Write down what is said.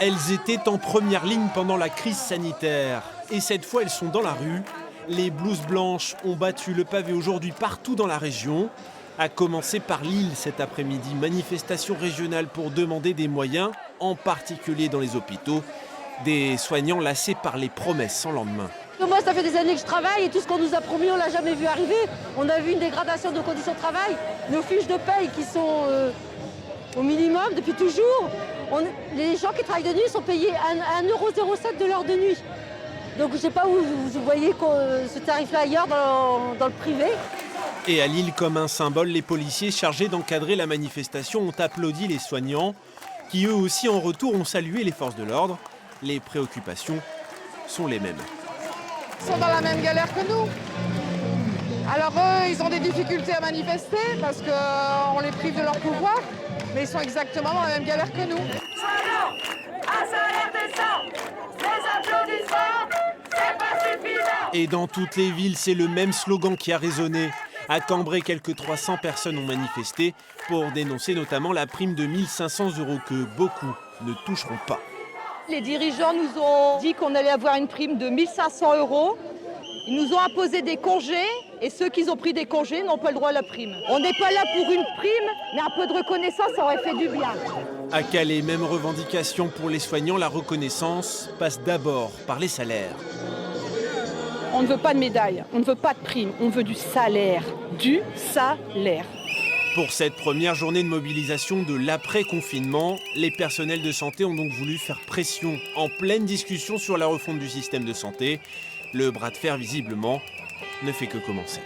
Elles étaient en première ligne pendant la crise sanitaire. Et cette fois, elles sont dans la rue. Les blouses blanches ont battu le pavé aujourd'hui partout dans la région. À commencer par Lille cet après-midi, manifestation régionale pour demander des moyens, en particulier dans les hôpitaux. Des soignants lassés par les promesses sans lendemain. Moi, ça fait des années que je travaille et tout ce qu'on nous a promis, on ne l'a jamais vu arriver. On a vu une dégradation de nos conditions de travail, nos fiches de paye qui sont au minimum depuis toujours. Les gens qui travaillent de nuit sont payés 1,07 € de l'heure de nuit. Donc je ne sais pas où vous voyez ce tarif-là ailleurs dans le privé. Et à Lille, comme un symbole, les policiers chargés d'encadrer la manifestation ont applaudi les soignants, qui eux aussi en retour ont salué les forces de l'ordre. Les préoccupations sont les mêmes. Ils sont dans la même galère que nous. Alors eux, ils ont des difficultés à manifester parce qu'on les prive de leur pouvoir, mais ils sont exactement dans la même galère que nous. Soignants, un salaire décent, les applaudissements, c'est pas suffisant. Et dans toutes les villes, c'est le même slogan qui a résonné. À Cambrai, quelques 300 personnes ont manifesté pour dénoncer notamment la prime de 1 500 € que beaucoup ne toucheront pas. Les dirigeants nous ont dit qu'on allait avoir une prime de 1 500 €. Ils nous ont imposé des congés et ceux qui ont pris des congés n'ont pas le droit à la prime. On n'est pas là pour une prime, mais un peu de reconnaissance, ça aurait fait du bien. À Calais, même revendication pour les soignants, la reconnaissance passe d'abord par les salaires. On ne veut pas de médaille, on ne veut pas de prime, on veut du salaire. Du salaire. Pour cette première journée de mobilisation de l'après-confinement, les personnels de santé ont donc voulu faire pression en pleine discussion sur la refonte du système de santé. Le bras de fer, visiblement, ne fait que commencer.